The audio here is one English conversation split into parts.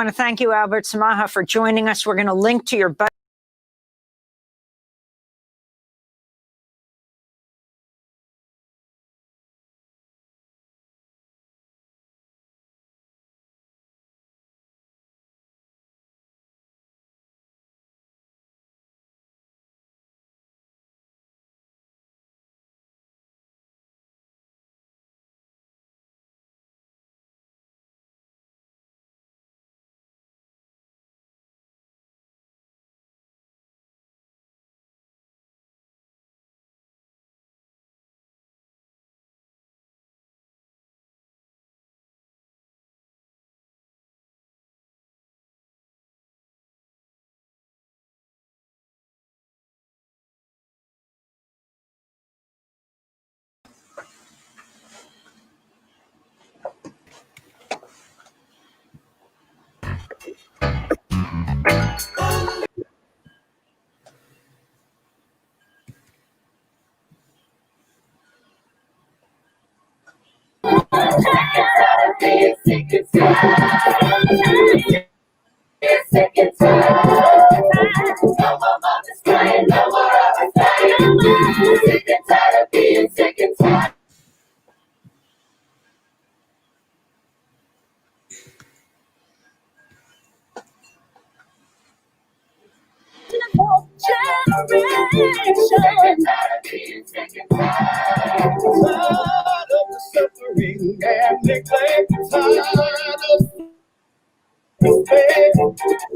want to thank you, Albert Samaha, for joining us. We're going to link to your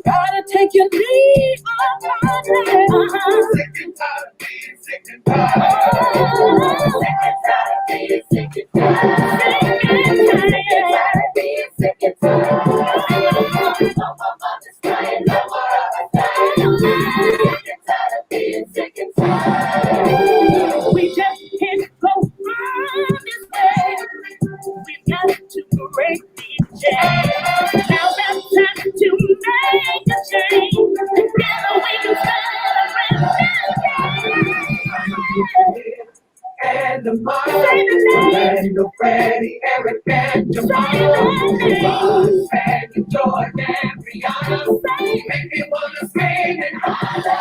Gotta take your knee off my neck. Sick and tired of being sick and tired. Sick and tired of being sick and tired. Sick and tired of being sick and tired. No more mothers crying, no more others dying. Sick and tired of being sick and tired. We just can't go on this way. We've got to break these chains. Now that's time to make a change. Together we can celebrate. And the Martin, and Freddie, Eric, and Jamal, and Jordan, and Brianna, make me wanna scream and holler.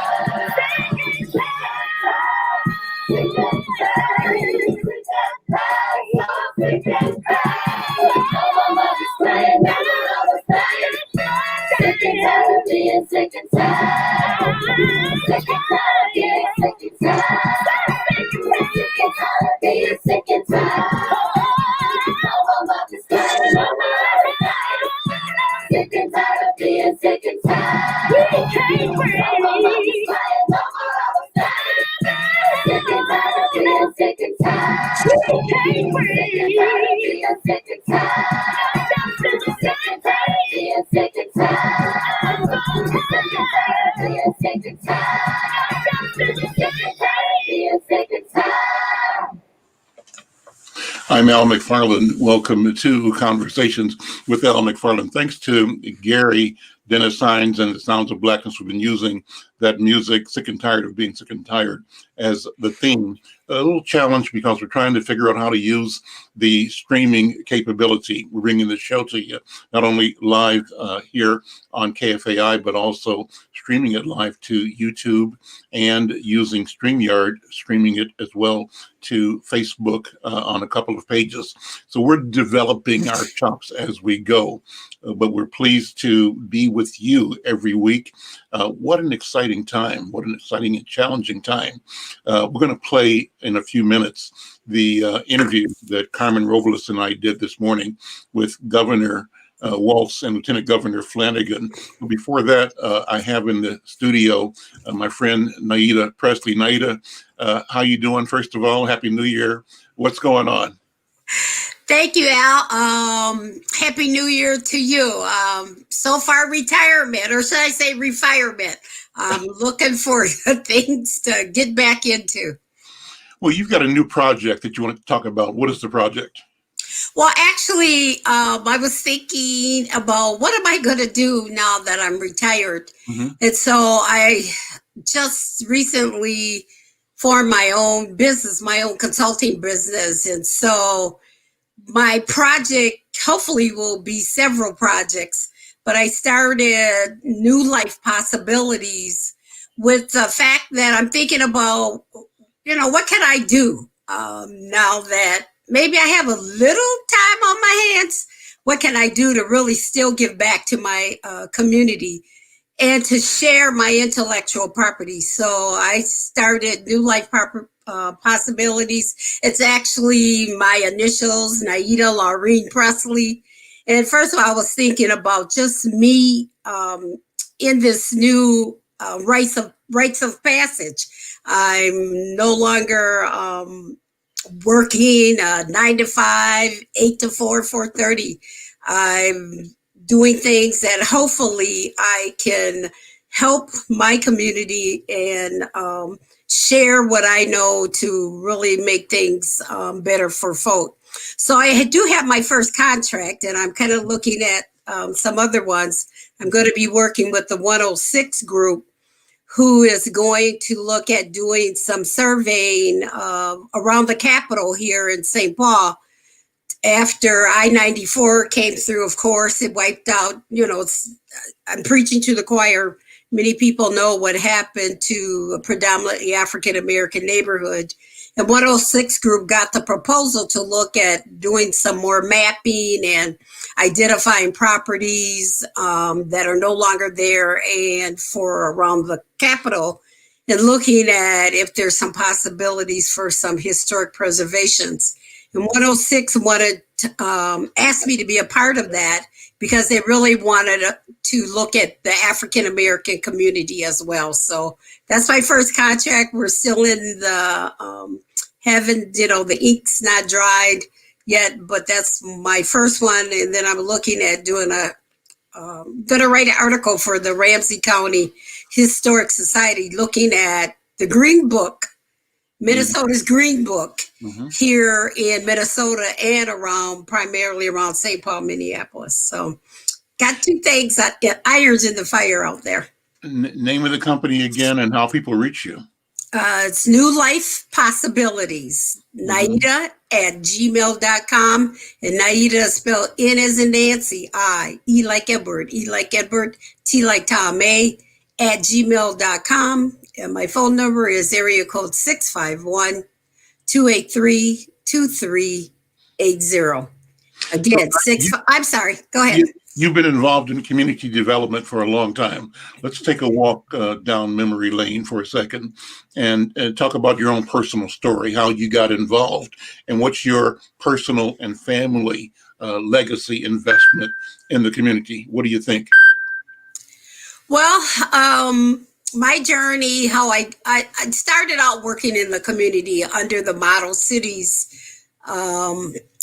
Sick and tired of being sick and tired. Sick and tired of being sick and tired. Sick and tired of being sick and tired. No more mothers crying, no more dying. Sick and tired of being sick and tired. We can't wait. No more mothers crying, no more dying. Sick and tired of being sick and tired. We can't wait. Sick and tired of being sick and tired. Sick and tired of being sick and tired. I'm Al McFarlane. Welcome to Conversations with Al McFarlane. Thanks to Gary, Dennis Hines, and the Sounds of Blackness, we've been using that music, Sick and Tired of Being Sick and Tired, as the theme. A little challenge because we're trying to figure out how to use the streaming capability. We're bringing the show to you, not only live here on KFAI, but also streaming it live to YouTube and using StreamYard, streaming it as well to Facebook on a couple of pages. So we're developing our chops as we go, but we're pleased to be with you every week. What an exciting time. What an exciting and challenging time. We're going to play in a few minutes the interview that Carmen Robles and I did this morning with Governor Walz and Lieutenant Governor Flanagan. Before that, I have in the studio my friend Naida Presley. Naida, how you doing? First of all, Happy New Year. What's going on? Thank you, Al. Happy New Year to you. So far, retirement, or should I say refirement. I'm looking for things to get back into. Well, you've got a new project that you want to talk about. What is the project? Well, actually, I was thinking about what am I going to do now that I'm retired? Mm-hmm. And so I just recently formed my own business, my own consulting business. And so my project hopefully will be several projects, but I started New Life Possibilities with the fact that I'm thinking about, what can I do now that maybe I have a little time on my hands? What can I do to really still give back to my community and to share my intellectual property? So I started New Life Possibilities. It's actually my initials, Naida Laureen Presley. And first of all, I was thinking about just me in this new rites of passage. I'm no longer working 9 to 5, 8 to 4, 4:30. I'm doing things that hopefully I can help my community and share what I know to really make things better for folk. So I do have my first contract, and I'm kind of looking at some other ones. I'm going to be working with the 106 group, who is going to look at doing some surveying around the Capitol here in St. Paul. After I-94 came through, of course, it wiped out, I'm preaching to the choir. Many people know what happened to a predominantly African-American neighborhood. And 106 group got the proposal to look at doing some more mapping and identifying properties that are no longer there and for around the Capitol, and looking at if there's some possibilities for some historic preservations. And 106 wanted to ask me to be a part of that because they really wanted to look at the African-American community as well. So that's my first contract. We're still in the the ink's not dried yet, but that's my first one. And then I'm looking at doing gonna write an article for the Ramsey County Historic Society, looking at the Green Book, Minnesota's Green Book here in Minnesota and primarily around St. Paul, Minneapolis. So got two things, irons in the fire out there. Name of the company again and how people reach you. It's New Life Possibilities, Naida at gmail.com. And Naida is spelled N as in Nancy, I, E like Edward, T like Tom, A, at gmail.com. And my phone number is area code 651-283-2380. Again, I'm sorry, go ahead. You've been involved in community development for a long time. Let's take a walk down memory lane for a second and talk about your own personal story, how you got involved, and what's your personal and family legacy investment in the community. What do you think? Well, my journey, how I started out working in the community under the Model Cities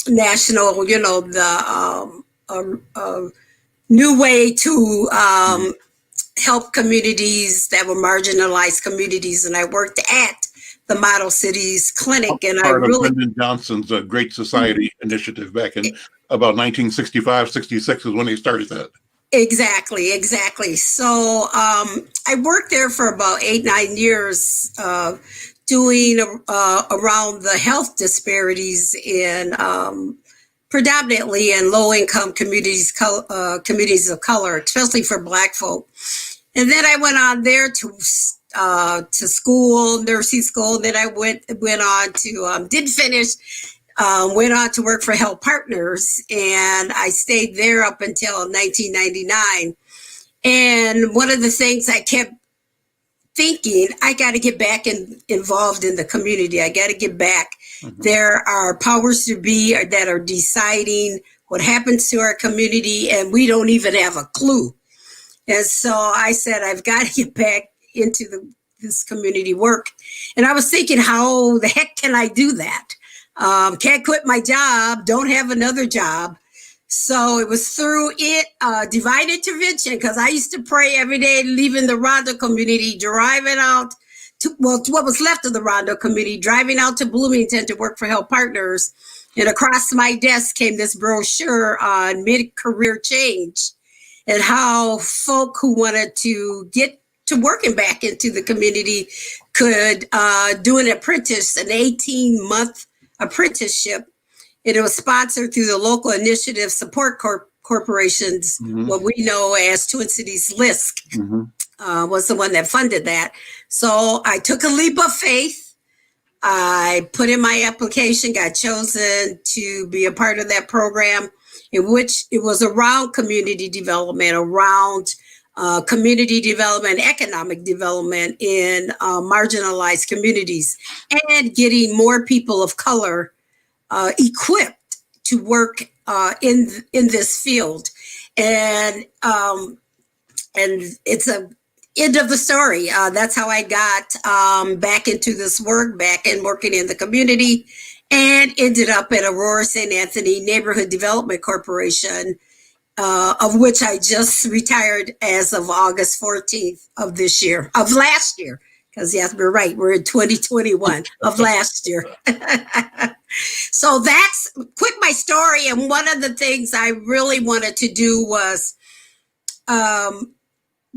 National, the new way to help communities that were marginalized communities. And I worked at the Model Cities Clinic. And I really... Lyndon Johnson's Great Society initiative back in about 1965, 66 is when they started that. Exactly. So I worked there for about 8-9 years doing around the health disparities in predominantly in low-income communities of color, especially for Black folk. And then I went on there to school, nursing school. Then I went on to did finish. Went on to work for Health Partners, and I stayed there up until 1999. And one of the things I kept thinking, I got to get back involved in the community. I got to get back. There are powers to be that are deciding what happens to our community, and we don't even have a clue. And so I said, I've got to get back into this community work. And I was thinking, how the heck can I do that? Can't quit my job, don't have another job. So it was through divine intervention, because I used to pray every day, leaving the Rondo community, driving out to what was left of the Rondo community, driving out to Bloomington to work for Health Partners. And across my desk came this brochure on mid-career change and how folk who wanted to get to working back into the community could do an 18-month apprenticeship. And it was sponsored through the local initiative support Corporation's, what we know as Twin Cities LISC, was the one that funded that. So I took a leap of faith. I put in my application, got chosen to be a part of that program, in which it was around community development, economic development in marginalized communities, and getting more people of color equipped to work in this field. And it's a end of the story. That's how I got back into this work, back in working in the community, and ended up at Aurora St. Anthony Neighborhood Development Corporation, of which I just retired as of August 14th of last year. Because yes, we're right, we're in 2021 of last year. So that's quick my story. And one of the things I really wanted to do was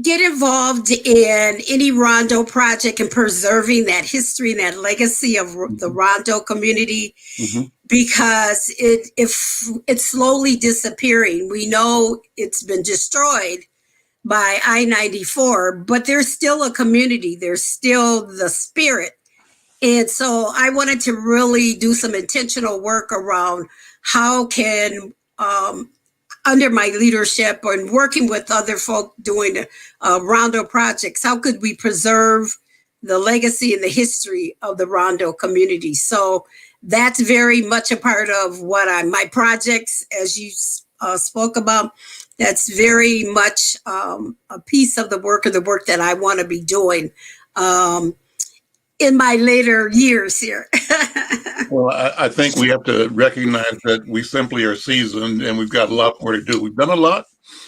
get involved in any Rondo project and preserving that history and that legacy of the Rondo community, because it's slowly disappearing. We know it's been destroyed by I-94, but there's still a community. There's still the spirit. And so I wanted to really do some intentional work around how can, under my leadership and working with other folk doing Rondo projects, how could we preserve the legacy and the history of the Rondo community? So that's very much a part of what my projects, as you spoke about, that's very much a piece of the work that I want to be doing in my later years here. Well, I think we have to recognize that we simply are seasoned and we've got a lot more to do. We've done a lot,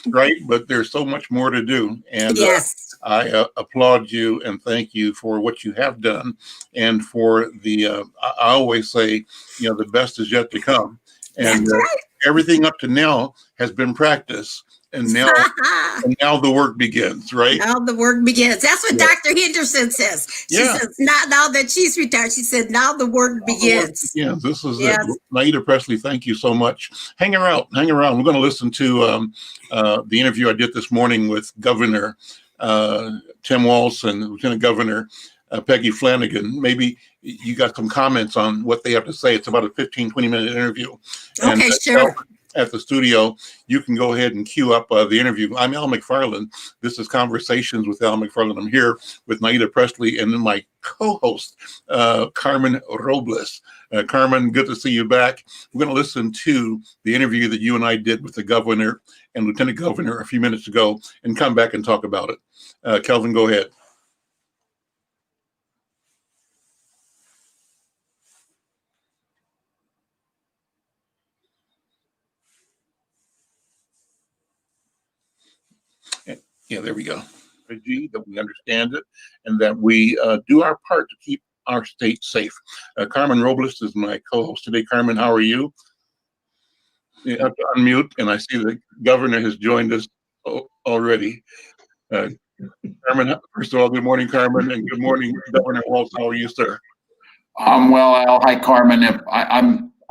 right? But there's so much more to do. And yes, I applaud you and thank you for what you have done. And for I always say, the best is yet to come. And right. Everything up to now has been practice. And now the work begins, right? Now the work begins. That's what Dr. Henderson says. She says, not now that she's retired, she said, now the work begins. Yeah, this is it. Naida Presley, thank you so much. Hang around. We're going to listen to the interview I did this morning with Governor Tim Walz and Lieutenant Governor Peggy Flanagan. Maybe you got some comments on what they have to say. It's about a 15, 20-minute interview. Okay, sure. At the studio, you can go ahead and queue up the interview. I'm Al McFarlane. This is Conversations with Al McFarlane. I'm here with Naida Presley and then my co-host, Carmen Robles. Carmen, good to see you back. We're going to listen to the interview that you and I did with the governor and lieutenant governor a few minutes ago and come back and talk about it. Kelvin, go ahead. Yeah, there we go. That we understand it and that we do our part to keep our state safe. Carmen Robles is my co-host today. Carmen, how are you? You have to unmute, and I see the governor has joined us already. Carmen, first of all, good morning, Carmen, and good morning, Governor Walz. How are you, sir? I'm well, Al. Hi, Carmen.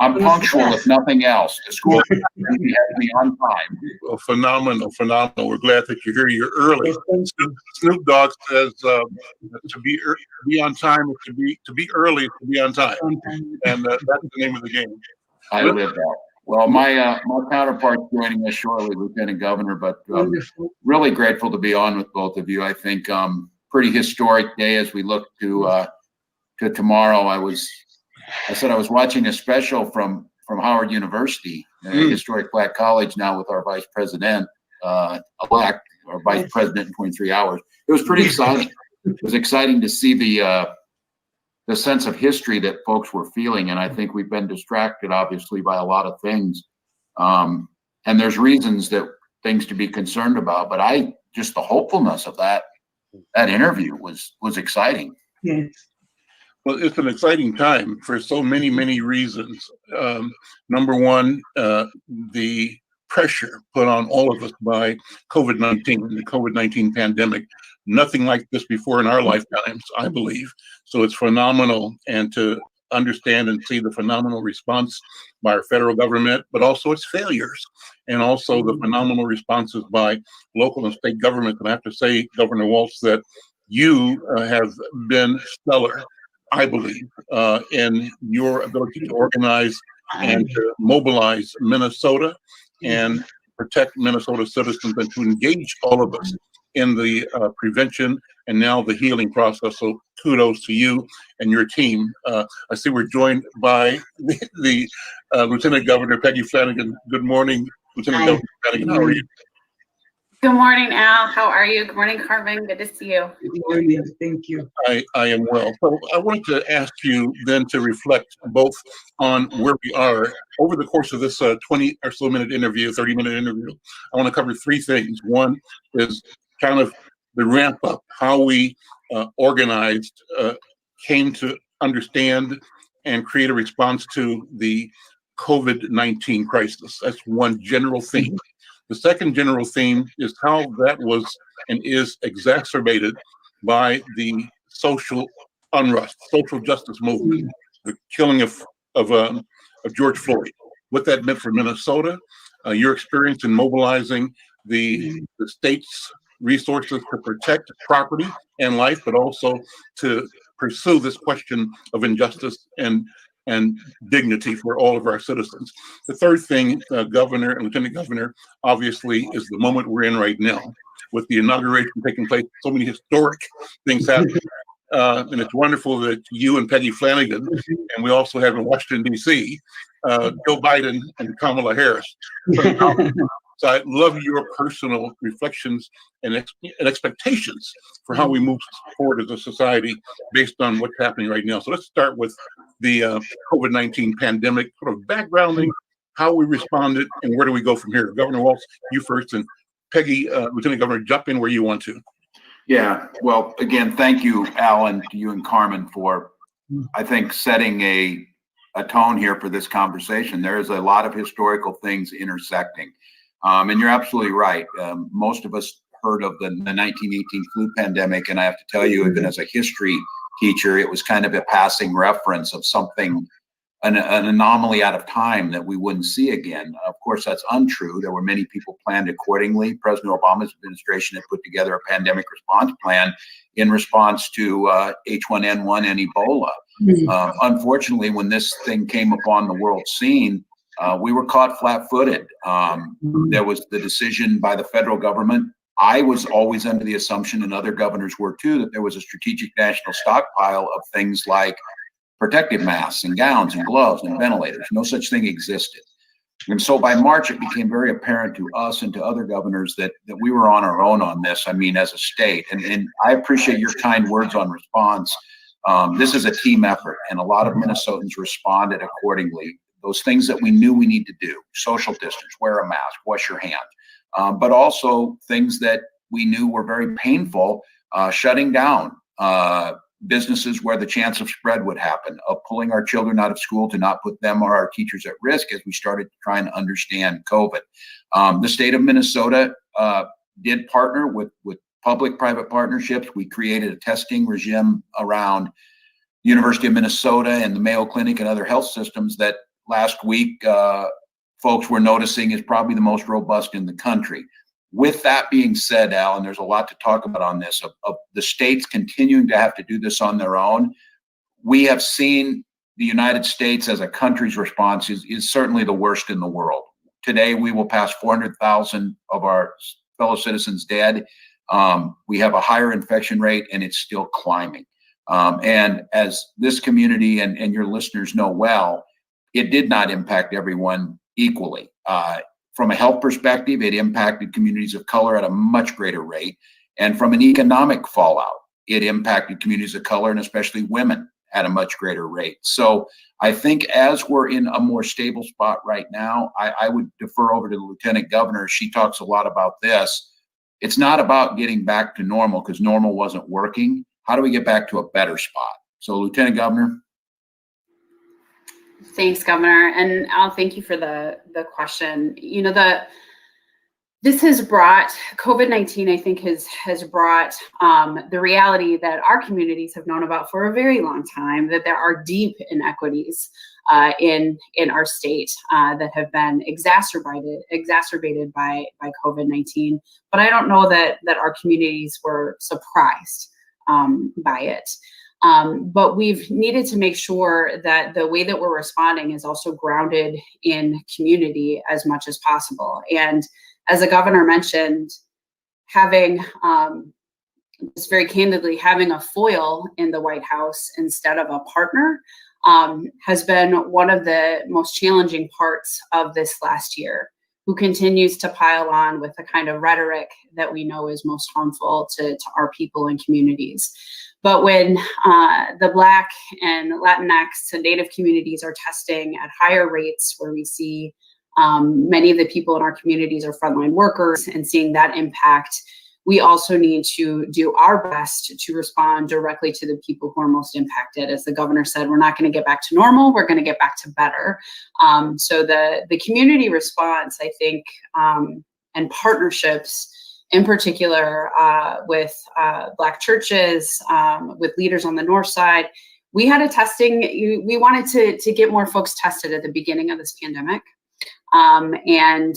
I'm punctual, if nothing else. The school has me on time. Well, phenomenal. We're glad that you're here. You're early. Snoop Dogg says to be on time is to be early to be on time, and that's the name of the game. I live that. Well, my counterpart's joining us shortly, Lieutenant Governor, but really grateful to be on with both of you. I think pretty historic day as we look to tomorrow. I said I was watching a special from Howard University, a historic Black college now with our vice president elect, or vice president in 23 hours. It was pretty exciting. It was exciting to see the sense of history that folks were feeling. And I think we've been distracted, obviously, by a lot of things. And there's reasons things to be concerned about, but just the hopefulness of that interview was exciting. Yes. Well, it's an exciting time for so many, many reasons. Number one, the pressure put on all of us by COVID-19, the COVID-19 pandemic. Nothing like this before in our lifetimes, I believe. So it's phenomenal. And to understand and see the phenomenal response by our federal government, but also its failures, and also the phenomenal responses by local and state governments. And I have to say, Governor Walz, that you have been stellar, I believe, in your ability to organize and to mobilize Minnesota and protect Minnesota citizens, and to engage all of us in the prevention and now the healing process. So kudos to you and your team. I see we're joined by the Lieutenant Governor Peggy Flanagan. Good morning, Lieutenant Governor Flanagan. How are you? Good morning, Al. How are you? Good morning, Carmen. Good to see you. Good morning. Thank you. I am well. So I wanted to ask you then to reflect both on where we are over the course of this 20 or so minute interview, 30-minute interview. I want to cover three things. One is kind of the ramp up, how we organized, came to understand and create a response to the COVID-19 crisis. That's one general theme. The second general theme is how that was and is exacerbated by the social unrest, social justice movement, the killing of George Floyd. What that meant for Minnesota, your experience in mobilizing the state's resources to protect property and life, but also to pursue this question of injustice and dignity for all of our citizens. The third thing, Governor and Lieutenant Governor, obviously is the moment we're in right now with the inauguration taking place, so many historic things happening. And it's wonderful that you and Peggy Flanagan, and we also have in Washington, D.C., Joe Biden and Kamala Harris. So I love your personal reflections and expectations for how we move forward as a society based on what's happening right now. So let's start with the COVID-19 pandemic, sort of backgrounding how we responded and where do we go from here. Governor Walz, you first, and Peggy, Lieutenant Governor, jump in where you want to. Yeah, well, again, thank you, Al, and to you and Carmen for, I think, setting a tone here for this conversation. There is a lot of historical things intersecting. And you're absolutely right. Most of us heard of the 1918 flu pandemic, and I have to tell you, even as a history teacher, it was kind of a passing reference of something, an anomaly out of time that we wouldn't see again. Of course, that's untrue. There were many people planned accordingly. President Obama's administration had put together a pandemic response plan in response to H1N1 and Ebola. Unfortunately, when this thing came upon the world scene, we were caught flat-footed. There was the decision by the federal government. I was always under the assumption, and other governors were too, that there was a strategic national stockpile of things like protective masks and gowns and gloves and ventilators. No such thing existed. And so by March, it became very apparent to us and to other governors that we were on our own on this, I mean, as a state. And I appreciate your kind words on response. This is a team effort, and a lot of Minnesotans responded accordingly. Those things that we knew we need to do: social distance, wear a mask, wash your hands, but also things that we knew were very painful, shutting down businesses where the chance of spread would happen, of pulling our children out of school to not put them or our teachers at risk as we started trying to understand COVID. The state of Minnesota did partner with public-private partnerships. We created a testing regime around the University of Minnesota and the Mayo Clinic and other health systems that last week folks were noticing is probably the most robust in the country. With that being said, Al, and there's a lot to talk about on this, of the states continuing to have to do this on their own, we have seen the United States as a country's response is certainly the worst in the world. Today, we will pass 400,000 of our fellow citizens dead. We have a higher infection rate, and it's still climbing. And as this community and your listeners know well, it did not impact everyone equally. From a health perspective, it impacted communities of color at a much greater rate. And from an economic fallout, it impacted communities of color and especially women at a much greater rate. So I think as we're in a more stable spot right now, I would defer over to the Lieutenant Governor. She talks a lot about this. It's not about getting back to normal because normal wasn't working. How do we get back to a better spot? So Lieutenant Governor. Thanks, Governor. And Al, thank you for the question. You know, the this has brought COVID-19, I think, has brought the reality that our communities have known about for a very long time, that there are deep inequities in our state that have been exacerbated by COVID-19. But I don't know that our communities were surprised by it. But we've needed to make sure that the way that we're responding is also grounded in community as much as possible. And as the governor mentioned, having, just very candidly, having a foil in the White House instead of a partner has been one of the most challenging parts of this last year, who continues to pile on with the kind of rhetoric that we know is most harmful to our people and communities. But when the Black and Latinx and Native communities are testing at higher rates, where we see many of the people in our communities are frontline workers, and seeing that impact, we also need to do our best to respond directly to the people who are most impacted. As the governor said, we're not going to get back to normal, we're going to get back to better. So the community response, I think, and partnerships, in particular with Black churches, with leaders on the North Side, we had a testing, we wanted to get more folks tested at the beginning of this pandemic. And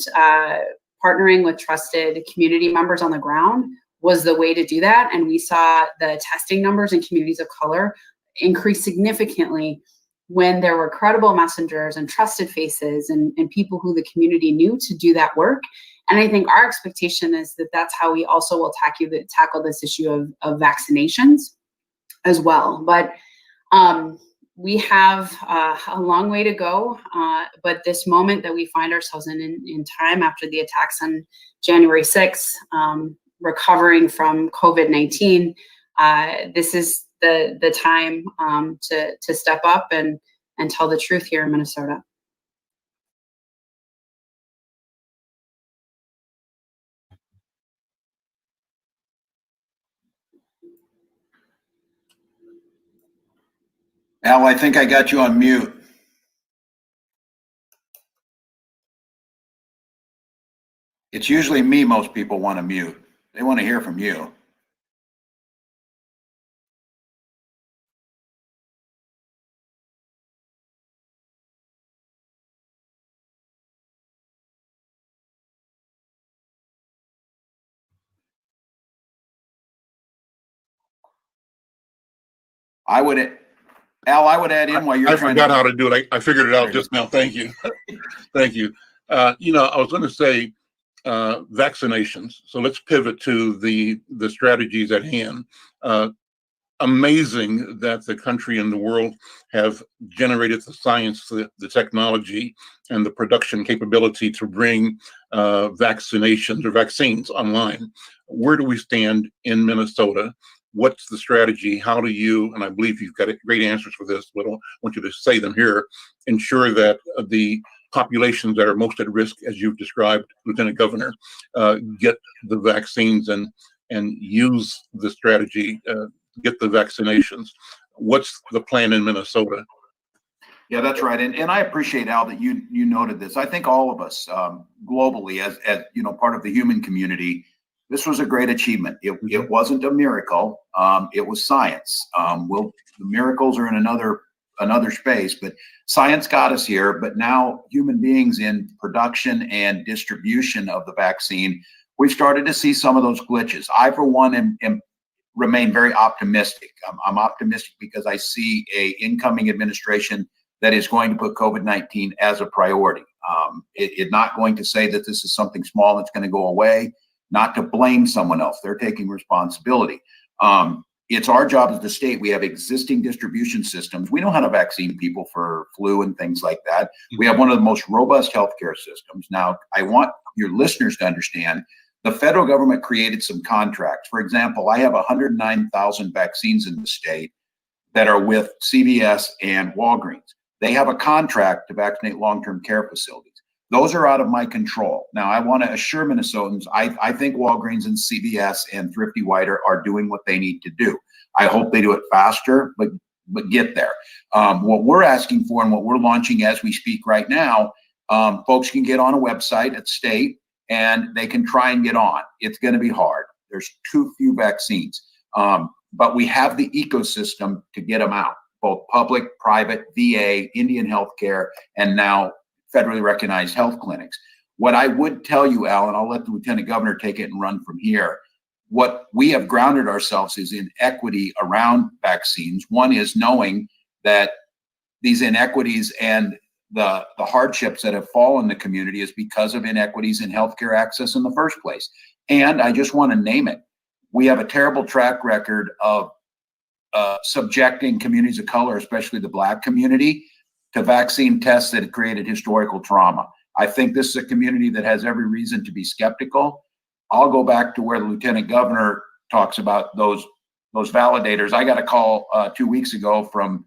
partnering with trusted community members on the ground was the way to do that. And we saw the testing numbers in communities of color increase significantly when there were credible messengers and trusted faces and people who the community knew to do that work. And I think our expectation is that that's how we also will tackle this issue of vaccinations as well. But we have a long way to go, but this moment that we find ourselves in time after the attacks on January 6th, recovering from COVID-19, this is the time to step up and tell the truth here in Minnesota. Al, I think I got you on mute. It's usually me most people want to mute. They want to hear from you. Al, I would add in while you're trying to. I forgot how to do it. I figured it out just now. Thank you. Thank you. I was going to say vaccinations. So let's pivot to the strategies at hand. Amazing that the country and the world have generated the science, the technology, and the production capability to bring vaccinations or vaccines online. Where do we stand in Minnesota? What's the strategy? How do you, and I believe you've got great answers for this, but I don't want you to say them here, ensure that the populations that are most at risk, as you've described, Lieutenant Governor, get the vaccines and use the strategy, get the vaccinations. What's the plan in Minnesota? Yeah, that's right. And I appreciate, Al, that you noted this. I think all of us globally, as part of the human community, this was a great achievement. It wasn't a miracle. It was science. The miracles are in another space, but science got us here. But now human beings in production and distribution of the vaccine, we've started to see some of those glitches. I, for one, remain very optimistic. I'm optimistic because I see a incoming administration that is going to put COVID-19 as a priority. It's not going to say that this is something small that's going to go away. Not to blame someone else. They're taking responsibility. It's our job as the state. We have existing distribution systems. We know how to vaccine people for flu and things like that. We have one of the most robust healthcare systems. Now, I want your listeners to understand the federal government created some contracts. For example, I have 109,000 vaccines in the state that are with CVS and Walgreens. They have a contract to vaccinate long-term care facilities. Those are out of my control. Now, I want to assure Minnesotans, I think Walgreens and CVS and Thrifty Whiter are doing what they need to do. I hope they do it faster, but get there. What we're asking for and what we're launching as we speak right now, folks can get on a website at state and they can try and get on. It's going to be hard. There's too few vaccines, but we have the ecosystem to get them out, both public, private, VA, Indian healthcare, and now federally recognized health clinics. What I would tell you, Al, and I'll let the Lieutenant Governor take it and run from here, what we have grounded ourselves is in equity around vaccines. One is knowing that these inequities and the hardships that have fallen the community is because of inequities in healthcare access in the first place. And I just want to name it. We have a terrible track record of subjecting communities of color, especially the Black community, to vaccine tests that have created historical trauma. I think this is a community that has every reason to be skeptical. I'll go back to where the Lieutenant Governor talks about those validators. I got a call 2 weeks ago from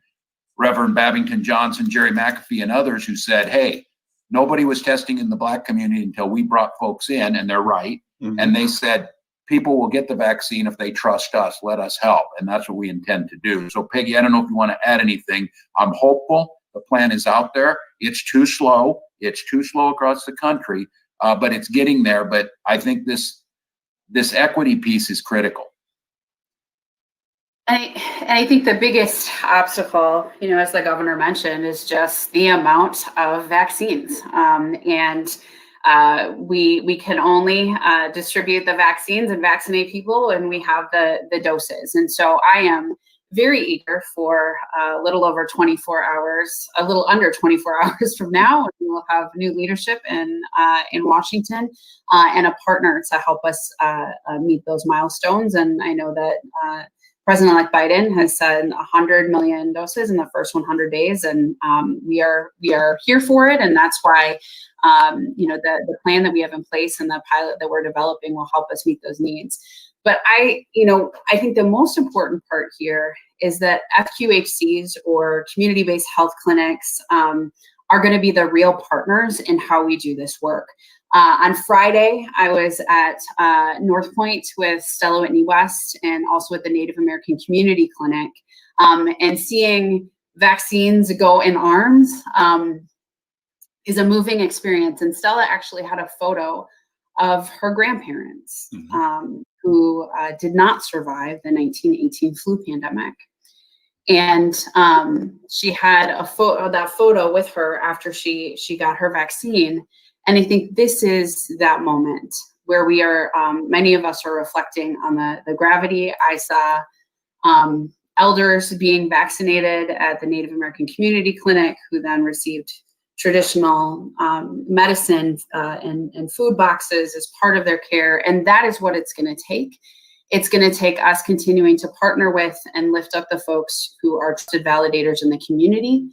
Reverend Babington Johnson, Jerry McAfee, and others who said, hey, nobody was testing in the Black community until we brought folks in, and they're right. Mm-hmm. And they said, people will get the vaccine if they trust us, let us help. And that's what we intend to do. So Peggy, I don't know if you want to add anything. I'm hopeful. The plan is out there. It's too slow. It's too slow across the country, but it's getting there. But I think this equity piece is critical. I think the biggest obstacle, as the governor mentioned, is just the amount of vaccines. We can only distribute the vaccines and vaccinate people when we have the doses. And so I am very eager for a little under 24 hours from now. We will have new leadership in Washington and a partner to help us meet those milestones. And I know that President-elect Biden has said 100 million doses in the first 100 days, and we are here for it. And that's why the plan that we have in place and the pilot that we're developing will help us meet those needs. But I think the most important part here is that FQHCs or community-based health clinics are going to be the real partners in how we do this work. On Friday, I was at North Point with Stella Whitney West and also at the Native American Community Clinic, and seeing vaccines go in arms is a moving experience. And Stella actually had a photo of her grandparents who did not survive the 1918 flu pandemic. And she had that photo with her after she got her vaccine. And I think this is that moment where we are, many of us are reflecting on the gravity. I saw elders being vaccinated at the Native American Community Clinic who then received traditional medicine and food boxes as part of their care. And that is what it's going to take. It's going to take us continuing to partner with and lift up the folks who are trusted validators in the community.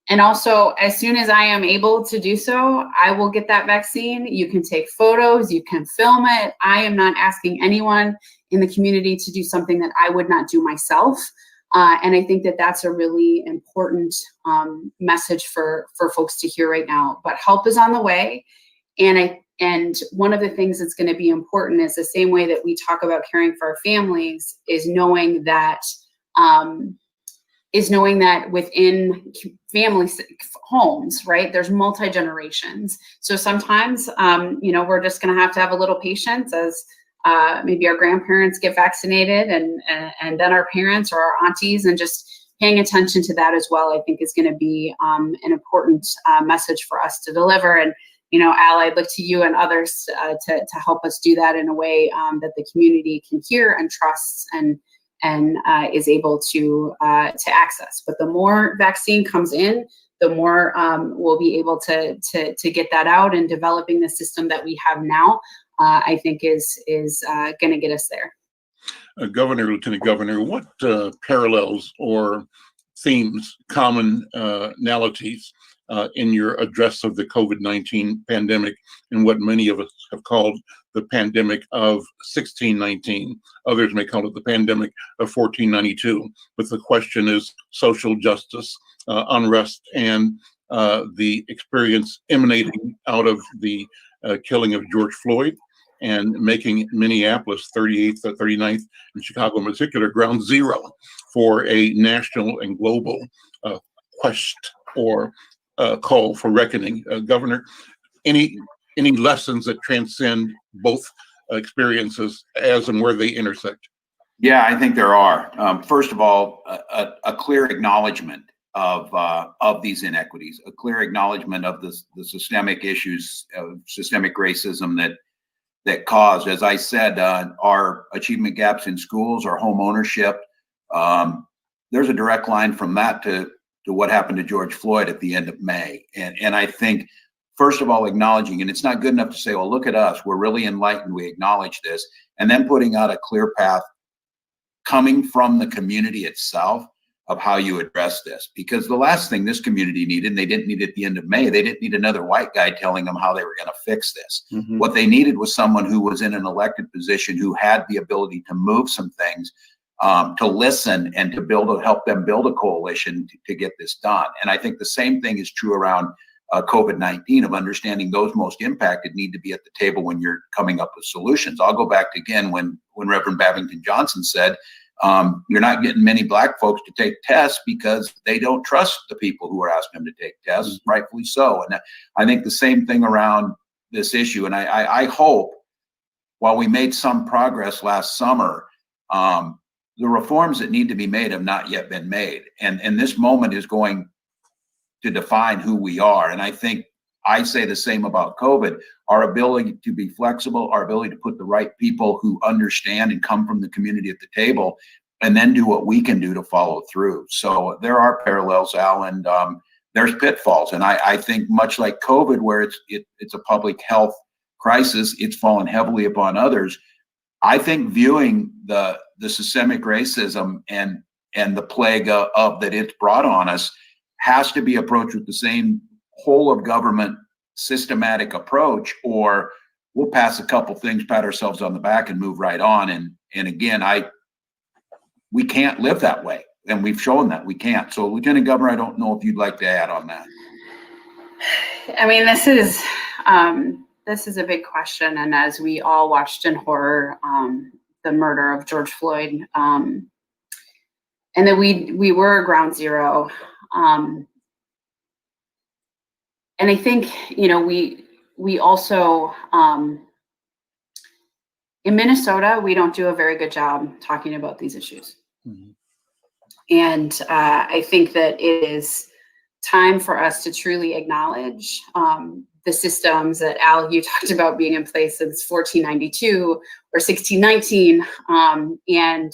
And also, as soon as I am able to do so, I will get that vaccine. You can take photos, you can film it. I am not asking anyone in the community to do something that I would not do myself. And I think that that's a really important message for folks to hear right now. But help is on the way. And one of the things that's going to be important is the same way that we talk about caring for our families is knowing that within family homes, right, there's multi-generations. So sometimes, we're just going to have a little patience as maybe our grandparents get vaccinated and then our parents or our aunties, and just paying attention to that as well, I think is going to be an important message for us to deliver. And, Al, I'd look to you and others to help us do that in a way that the community can hear and trusts and is able to access. But the more vaccine comes in, the more we'll be able to get that out, and developing the system that we have now, I think is going to get us there. Governor, Lieutenant Governor, what parallels or themes, commonalities in your address of the COVID-19 pandemic and what many of us have called the pandemic of 1619. Others may call it the pandemic of 1492. But the question is social justice, unrest, and the experience emanating out of the killing of George Floyd and making Minneapolis 38th or 39th, and Chicago in particular, ground zero for a national and global quest or call for reckoning. Governor, any any lessons that transcend both experiences as and where they intersect? Yeah, I think there are. First of all, a clear acknowledgement of these inequities, a clear acknowledgement of the systemic issues of systemic racism that caused, as I said, our achievement gaps in schools, our home ownership. There's a direct line from that to what happened to George Floyd at the end of May. And I think, first of all, acknowledging, and it's not good enough to say, well, look at us, we're really enlightened, we acknowledge this, and then putting out a clear path coming from the community itself of how you address this. Because the last thing this community needed, and they didn't need at the end of May, they didn't need another white guy telling them how they were going to fix this. Mm-hmm. What they needed was someone who was in an elected position who had the ability to move some things, to listen, and to help them build a coalition to get this done. And I think the same thing is true around COVID-19, of understanding those most impacted need to be at the table when you're coming up with solutions. I'll go back to, again, when Reverend Babington Johnson said, you're not getting many Black folks to take tests because they don't trust the people who are asking them to take tests, rightfully so. And I think the same thing around this issue. And I hope, while we made some progress last summer, the reforms that need to be made have not yet been made. And this moment is going to define who we are. And I think I say the same about COVID. Our ability to be flexible, our ability to put the right people who understand and come from the community at the table, and then do what we can do to follow through. So there are parallels, Al, and there's pitfalls. And I think, much like COVID, where it's a public health crisis, it's fallen heavily upon others. I think viewing the systemic racism and the plague of that it's brought on us has to be approached with the same whole of government systematic approach, or we'll pass a couple things, pat ourselves on the back, and move right on. And again, we can't live that way, and we've shown that we can't. So, Lieutenant Governor, I don't know if you'd like to add on that. I mean, this is a big question, and as we all watched in horror, the murder of George Floyd, and that we were ground zero. And I think, we also, in Minnesota, we don't do a very good job talking about these issues. Mm-hmm. And I think that it is time for us to truly acknowledge the systems that, Al, you talked about being in place since 1492 or 1619. And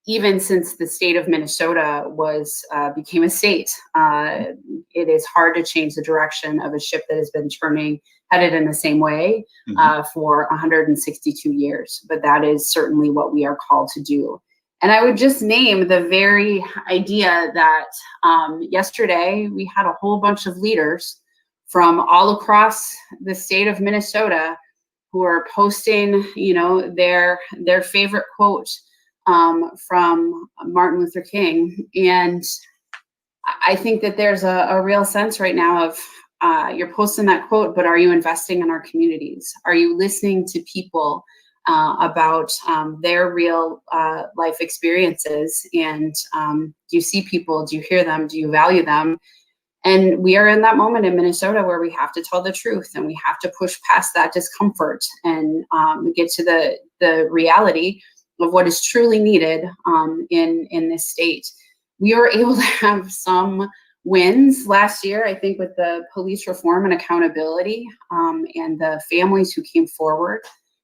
even since the state of Minnesota became a state, it is hard to change the direction of a ship that has been headed in the same way for 162 years. But that is certainly what we are called to do. And I would just name the very idea that yesterday we had a whole bunch of leaders from all across the state of Minnesota who are posting, their favorite quote from Martin Luther King. And I think that there's a real sense right now of you're posting that quote, but are you investing in our communities? Are you listening to people about their real life experiences? And do you see people? Do you hear them? Do you value them? And we are in that moment in Minnesota where we have to tell the truth, and we have to push past that discomfort and get to the reality of what is truly needed in this state. We were able to have some wins last year, I think, with the police reform and accountability, and the families who came forward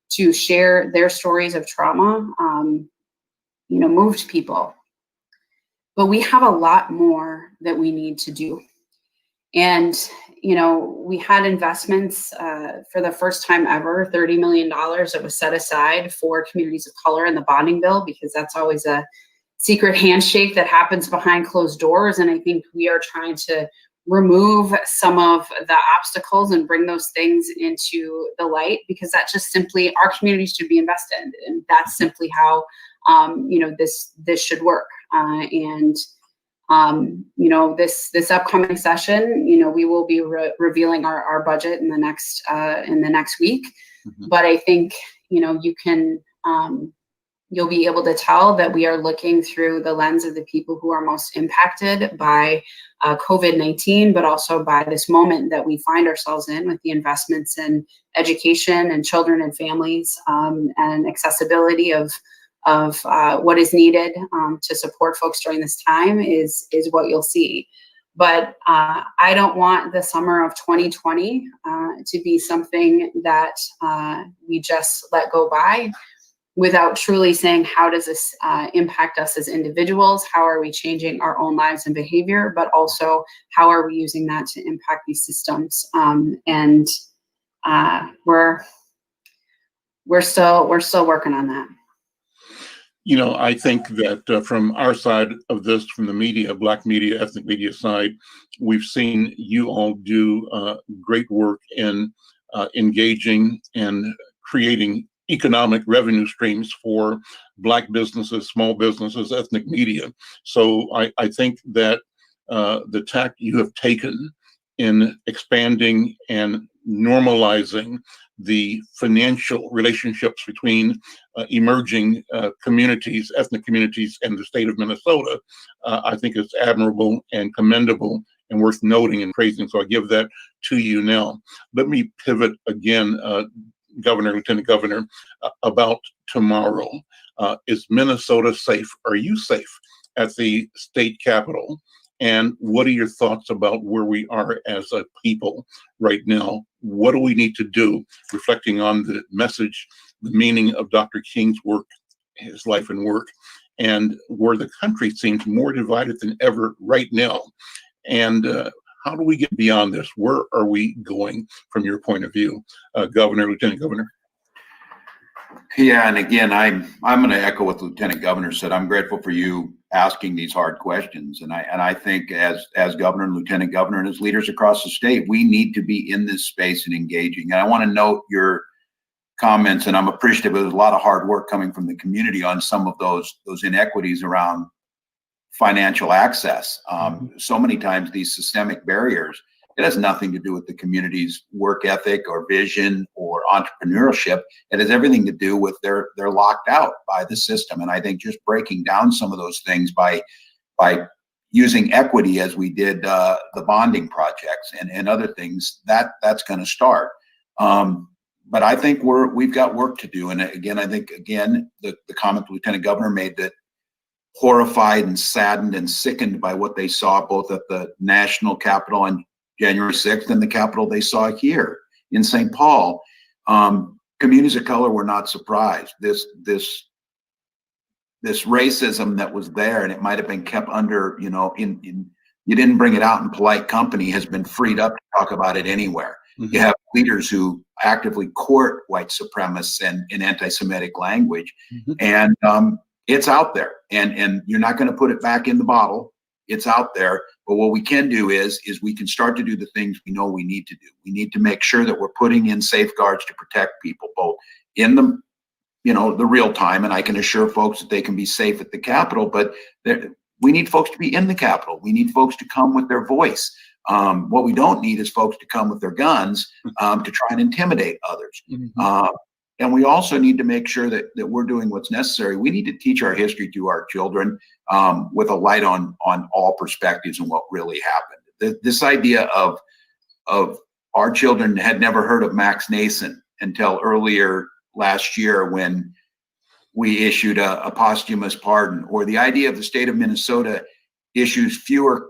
to share their stories of trauma, moved people. But we have a lot more that we need to do. And, we had investments for the first time ever, $30 million that was set aside for communities of color in the bonding bill, because that's always a secret handshake that happens behind closed doors. And I think we are trying to remove some of the obstacles and bring those things into the light, because that's just simply, our communities should be invested in, and that's simply how this should work. This upcoming session, we will be revealing our budget in the next week. Mm-hmm. But I think you can you'll be able to tell that we are looking through the lens of the people who are most impacted by COVID-19, but also by this moment that we find ourselves in with the investments in education and children and families, and accessibility of what is needed to support folks during this time is what you'll see. But I don't want the summer of 2020 to be something that we just let go by without truly saying, how does this impact us as individuals? How are we changing our own lives and behavior? But also, how are we using that to impact these systems? And we're still working on that. I think that from our side of this, from the media, Black media, ethnic media side, we've seen you all do great work in engaging and creating economic revenue streams for Black businesses, small businesses, ethnic media. So I think that the tack you have taken in expanding and normalizing the financial relationships between emerging communities, ethnic communities, and the state of Minnesota, I think is admirable and commendable and worth noting and praising. So I give that to you now. Let me pivot again, Governor, Lieutenant Governor, about tomorrow. Is Minnesota safe? Are you safe at the state capitol? And what are your thoughts about where we are as a people right now? What do we need to do, reflecting on the message, the meaning of Dr. King's work, his life and work, and where the country seems more divided than ever right now? And how do we get beyond this? Where are we going from your point of view, Governor, Lieutenant Governor? Yeah, and again, I'm going to echo what the Lieutenant Governor said. I'm grateful for you asking these hard questions, and I think as Governor and Lieutenant Governor and as leaders across the state, we need to be in this space and engaging. And I want to note your comments, and I'm appreciative. There's a lot of hard work coming from the community on some of those inequities around financial access. So many times these systemic barriers, it has nothing to do with the community's work ethic or vision or entrepreneurship. It has everything to do with they're locked out by the system. And I think just breaking down some of those things by using equity as we did the bonding projects and other things, that's going to start. But I think we've got work to do. And again, I think the comment the Lieutenant Governor made, that horrified and saddened and sickened by what they saw both at the national capitol on January 6th and the capitol they saw here in St. Paul. Communities of color were not surprised. This racism that was there, and it might have been kept under, you didn't bring it out in polite company, has been freed up to talk about it anywhere. Mm-hmm. You have leaders who actively court white supremacists and anti-Semitic language. Mm-hmm. And it's out there, and you're not going to put it back in the bottle. It's out there. But what we can do is we can start to do the things we know we need to do. We need to make sure that we're putting in safeguards to protect people, both in the real time, and I can assure folks that they can be safe at the Capitol, but we need folks to be in the Capitol. We need folks to come with their voice. What we don't need is folks to come with their guns to try and intimidate others. Mm-hmm. And we also need to make sure that we're doing what's necessary. We need to teach our history to our children with a light on all perspectives and what really happened. This idea of our children had never heard of Max Nason until earlier last year when we issued a posthumous pardon, or the idea of the state of Minnesota issues fewer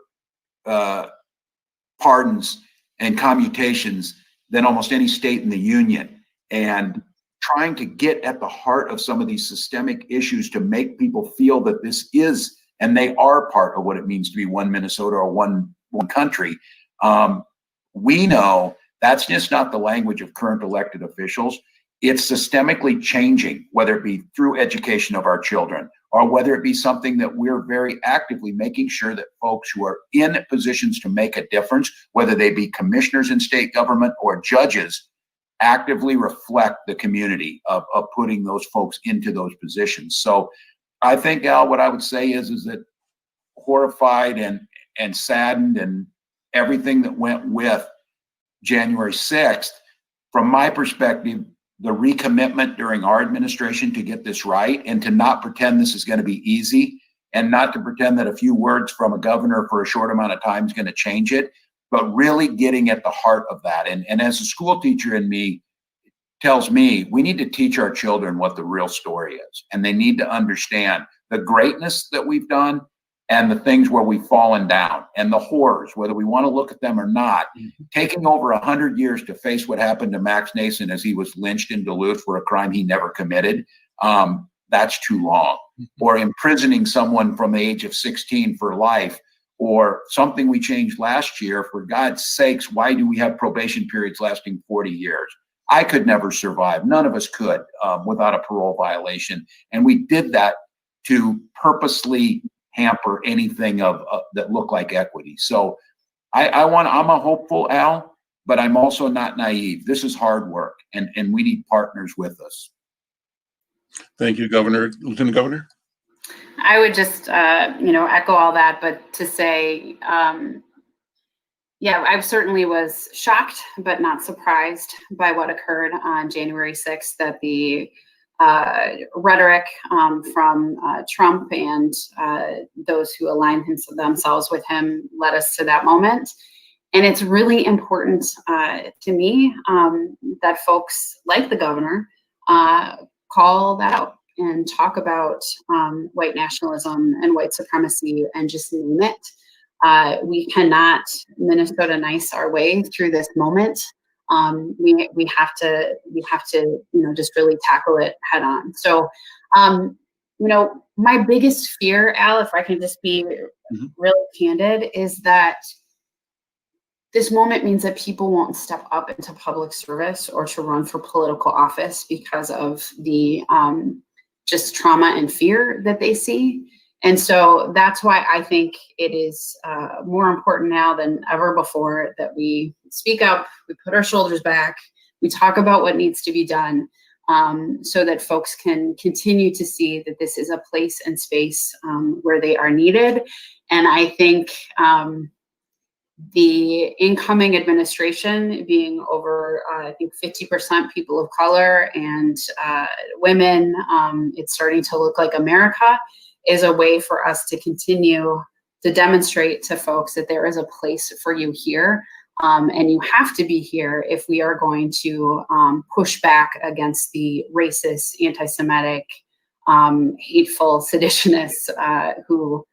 pardons and commutations than almost any state in the union. And trying to get at the heart of some of these systemic issues to make people feel that this is, and they are, part of what it means to be one Minnesota or one country. We know that's just not the language of current elected officials. It's systemically changing, whether it be through education of our children or whether it be something that we're very actively making sure that folks who are in positions to make a difference, whether they be commissioners in state government or judges, actively reflect the community of putting those folks into those positions. So I think, Al, what I would say is that horrified and saddened and everything that went with January 6th, from my perspective, the recommitment during our administration to get this right and to not pretend this is going to be easy and not to pretend that a few words from a governor for a short amount of time is going to change it, but really getting at the heart of that. And as a school teacher in me tells me, we need to teach our children what the real story is. And they need to understand the greatness that we've done and the things where we've fallen down and the horrors, whether we want to look at them or not. Taking over 100 years to face what happened to Max Nason as he was lynched in Duluth for a crime he never committed, that's too long. Or imprisoning someone from the age of 16 for life, or something we changed last year. For God's sakes, why do we have probation periods lasting 40 years? I could never survive. None of us could without a parole violation. And we did that to purposely hamper anything that looked like equity. So I'm a hopeful, Al, but I'm also not naive. This is hard work, and we need partners with us. Thank you, Governor. Lieutenant Governor? I would just, echo all that, but to say, I certainly was shocked, but not surprised by what occurred on January 6th, that the rhetoric from Trump and those who align themselves with him led us to that moment. And it's really important to me that folks like the governor call that out and talk about white nationalism and white supremacy and just name it. We cannot Minnesota nice our way through this moment. We have to just really tackle it head on. So, my biggest fear, Al, if I can just be really candid, is that this moment means that people won't step up into public service or to run for political office because of the just trauma and fear that they see. And so that's why I think it is more important now than ever before that we speak up, we put our shoulders back, we talk about what needs to be done, so that folks can continue to see that this is a place and space where they are needed. And I think the incoming administration being over, 50% people of color and women, it's starting to look like America, is a way for us to continue to demonstrate to folks that there is a place for you here. And you have to be here if we are going to push back against the racist, anti-Semitic, hateful seditionists who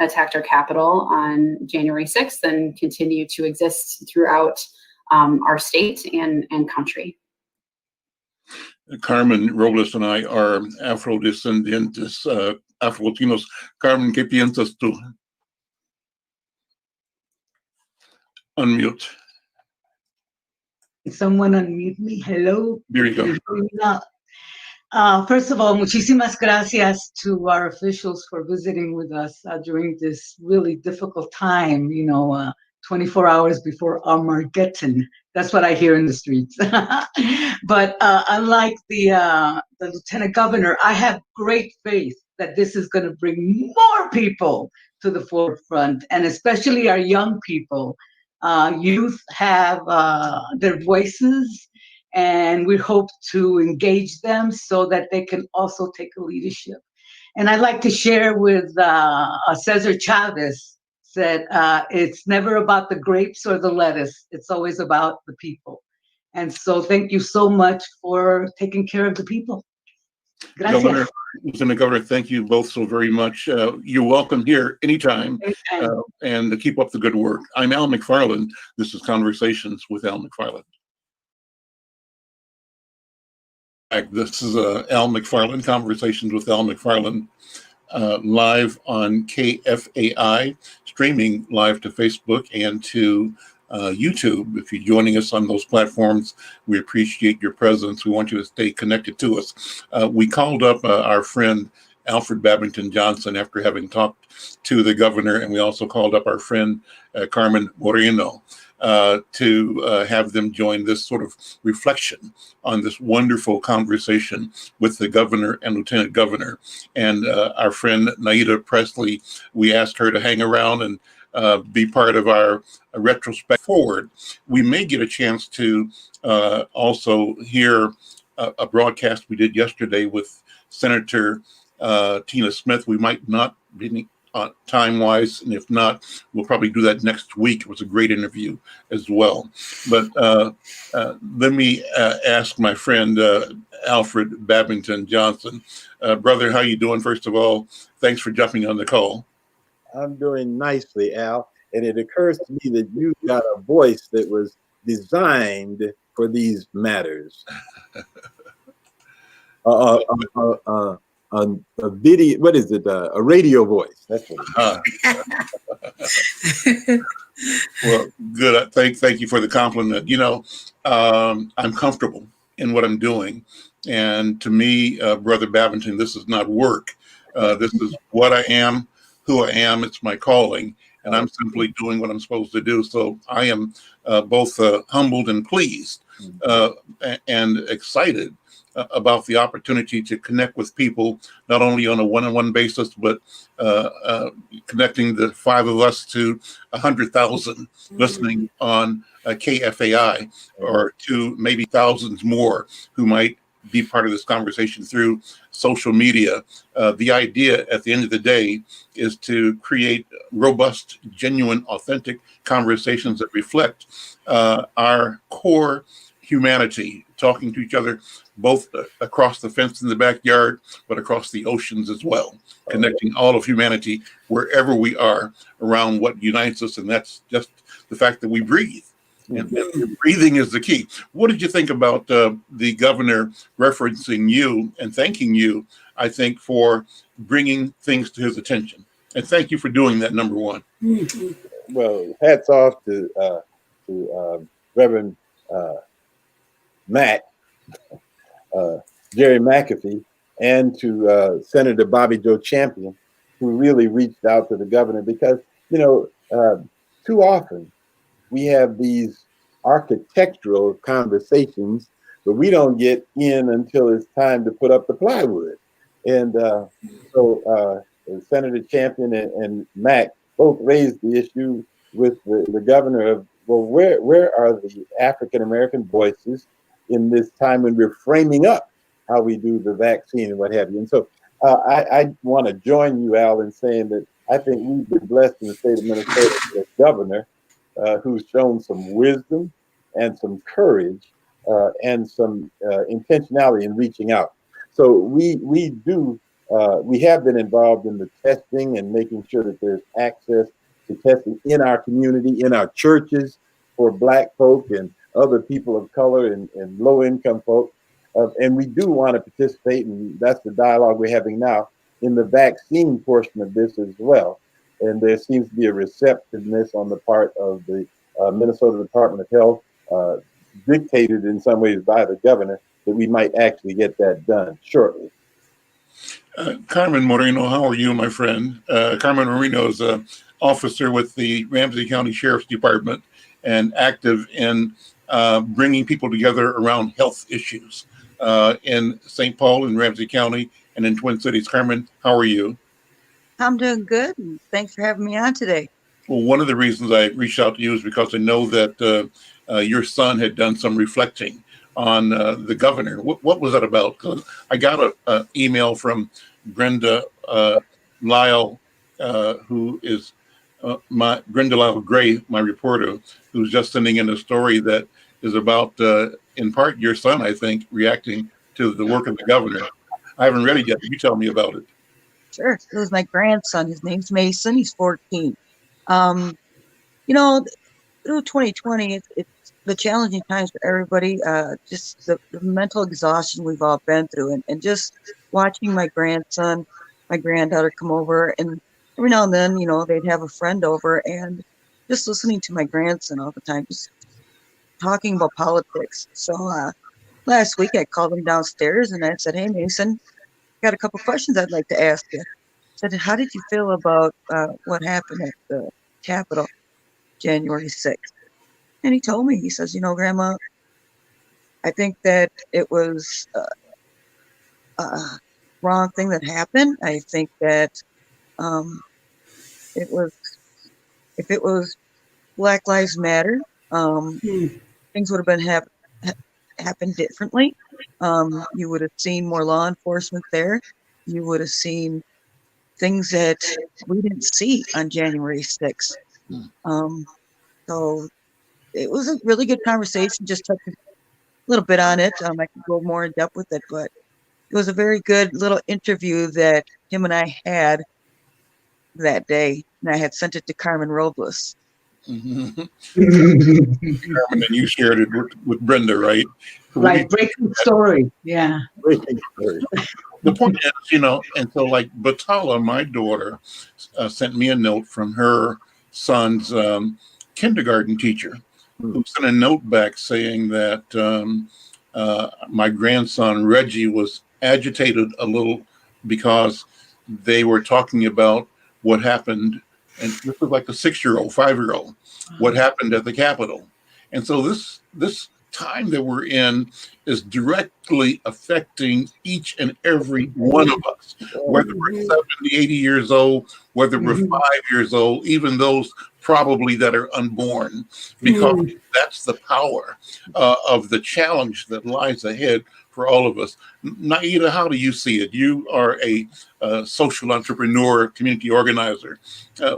attacked our Capitol on January 6th and continue to exist throughout our state and country. Carmen Robles and I are Afro-descendientes, Afro-Latinos. Carmen, ¿qué piensas tú? Unmute. Someone unmute me. Hello. There you go. First of all, muchísimas gracias to our officials for visiting with us during this really difficult time, 24 hours before Armageddon. That's what I hear in the streets. But unlike the Lieutenant Governor, I have great faith that this is going to bring more people to the forefront, and especially our young people. Youth have their voices, and we hope to engage them so that they can also take a leadership. And I'd like to share with Cesar Chavez said, it's never about the grapes or the lettuce. It's always about the people. And so thank you so much for taking care of the people. Gracias. Lieutenant Governor, thank you both so very much. You're welcome here anytime, and keep up the good work. I'm Al McFarlane. This is Conversations with Al McFarlane. This is Al McFarlane, Conversations with Al McFarlane, live on KFAI, streaming live to Facebook and to YouTube. If you're joining us on those platforms, we appreciate your presence. We want you to stay connected to us. We called up our friend Alfred Babington Johnson after having talked to the governor, and we also called up our friend Carmen Moreno to have them join this sort of reflection on this wonderful conversation with the governor and lieutenant governor. And our friend Naida Presley, we asked her to hang around and be part of our retrospect forward. We may get a chance to also hear a broadcast we did yesterday with Senator Tina Smith. We might not be time-wise, and if not, we'll probably do that next week. It was a great interview as well. But let me ask my friend Alfred Babington Johnson. Brother, how you doing? First of all, thanks for jumping on the call. I'm doing nicely, Al. And it occurs to me that you've got a voice that was designed for these matters. A video, what is it? A radio voice. That's what it is. Well, good. Thank you for the compliment. You know, I'm comfortable in what I'm doing. And to me, Brother Babington, this is not work. This is what I am, who I am. It's my calling. And I'm simply doing what I'm supposed to do. So I am both humbled and pleased and excited about the opportunity to connect with people, not only on a one-on-one basis, but connecting the five of us to 100,000 listening on KFAI, or to maybe thousands more who might be part of this conversation through social media. The idea at the end of the day is to create robust, genuine, authentic conversations that reflect our core humanity, talking to each other both across the fence in the backyard, but across the oceans as well, connecting all of humanity wherever we are around what unites us. And that's just the fact that we breathe. And breathing is the key. What did you think about the governor referencing you and thanking you, I think, for bringing things to his attention? And thank you for doing that, number one. Well, hats off to Reverend Jerry McAfee, and to Senator Bobby Joe Champion, who really reached out to the governor, because, you know, too often we have these architectural conversations, but we don't get in until it's time to put up the plywood. And so Senator Champion and Mac both raised the issue with the governor of, well, where are the African-American voices in this time when we're framing up how we do the vaccine and what have you. And so I want to join you, Al, in saying that I think we've been blessed in the state of Minnesota with a governor who's shown some wisdom and some courage and some intentionality in reaching out. So we have been involved in the testing and making sure that there's access to testing in our community, in our churches, for Black folk and other people of color and low-income folk. And we do want to participate, and that's the dialogue we're having now, in the vaccine portion of this as well. And there seems to be a receptiveness on the part of the Minnesota Department of Health, dictated in some ways by the governor, that we might actually get that done shortly. Carmen Moreno, how are you, my friend? Carmen Moreno is an officer with the Ramsey County Sheriff's Department and active in bringing people together around health issues in St. Paul and Ramsey County and in Twin Cities. Carmen, how are you? I'm doing good, and thanks for having me on today. Well, one of the reasons I reached out to you is because I know that your son had done some reflecting on the governor. What was that about? 'Cause I got an email from Brenda Lyle, who is Brenda Lyle Gray, my reporter, who's just sending in a story that is about, in part, your son, I think, reacting to the work of the governor. I haven't read it yet. You tell me about it. Sure. It was my grandson. His name's Mason. He's 14. You know, through 2020, it's the challenging times for everybody. Just the mental exhaustion we've all been through, and just watching my grandson, my granddaughter come over, and every now and then, you know, they'd have a friend over, and just listening to my grandson all the time, just talking about politics. So last week I called him downstairs and I said, "Hey, Mason, got a couple questions I'd like to ask you." I said, "How did you feel about what happened at the Capitol January 6th?" And he told me, he says, "You know, Grandma, I think that it was a wrong thing that happened. I think that it was, if it was Black Lives Matter, things would have been happened differently. You would have seen more law enforcement there. You would have seen things that we didn't see on January 6th. So it was a really good conversation, just touched a little bit on it. I could go more in depth with it, but it was a very good little interview that him and I had that day. And I had sent it to Carmen Robles. Carmen, and you shared it with Brenda, right? Like breaking story. Yeah. Breaking story. The point is, and so like Batala, my daughter, sent me a note from her son's kindergarten teacher, who sent a note back saying that my grandson Reggie was agitated a little because they were talking about what happened, and this was like a 6-year-old, 5-year-old, what happened at the Capitol. And so this time that we're in is directly affecting each and every one of us, whether we're 70, 80 years old, whether we're 5 years old, even those probably that are unborn, because that's the power of the challenge that lies ahead for all of us. Naida, how do you see it? You are a social entrepreneur, community organizer.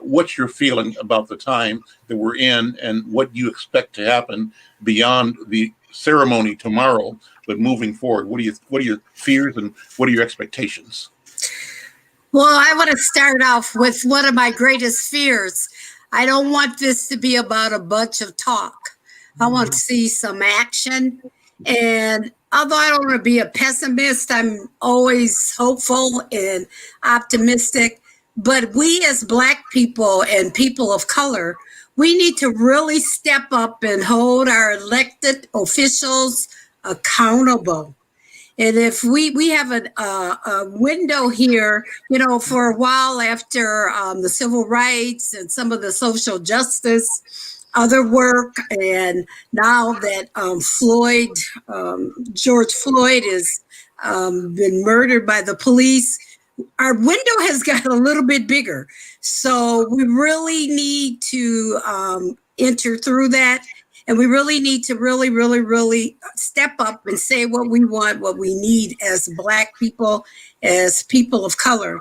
What's your feeling about the time that we're in and what you expect to happen beyond the ceremony tomorrow, but moving forward? What are your fears and what are your expectations? Well, I want to start off with one of my greatest fears. I don't want this to be about a bunch of talk. I want to see some action. And although I don't want to be a pessimist, I'm always hopeful and optimistic. But we as Black people and people of color, we need to really step up and hold our elected officials accountable. And if we have a window here, for a while after the civil rights and some of the social justice, other work, and now that George Floyd has been murdered by the police, our window has got a little bit bigger. So we really need to enter through that. And we really need to really step up and say what we want, what we need as Black people, as people of color.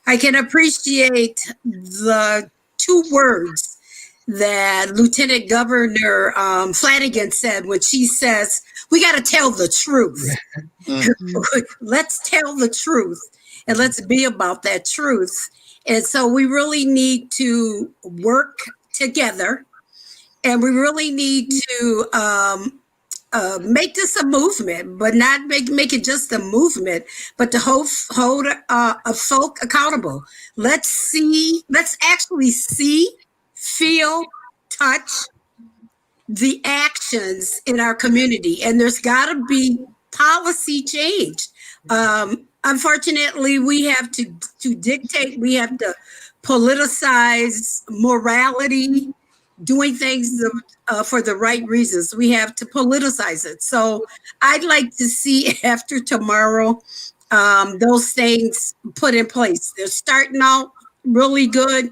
I can appreciate the 2 words that Lieutenant Governor Flanagan said when she says, we got to tell the truth. Let's tell the truth and let's be about that truth. And so we really need to work together. And we really need to make this a movement, but not make it just a movement, but to hold folk accountable. Let's actually see, feel, touch the actions in our community. And there's got to be policy change. Unfortunately, we have to dictate, we have to politicize morality, doing things for the right reasons. We have to politicize it. So I'd like to see after tomorrow, those things put in place. They're starting out really good,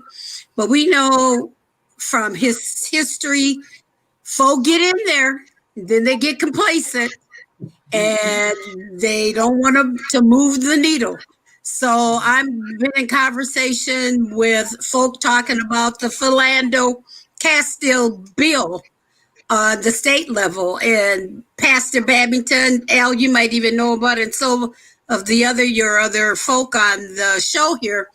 but we know from his history, folk get in there, then they get complacent and they don't want to move the needle. So I've been in conversation with folk talking about the Philando Castile bill on the state level, and Pastor Babington, Al, you might even know about it, and so of your other folk on the show here.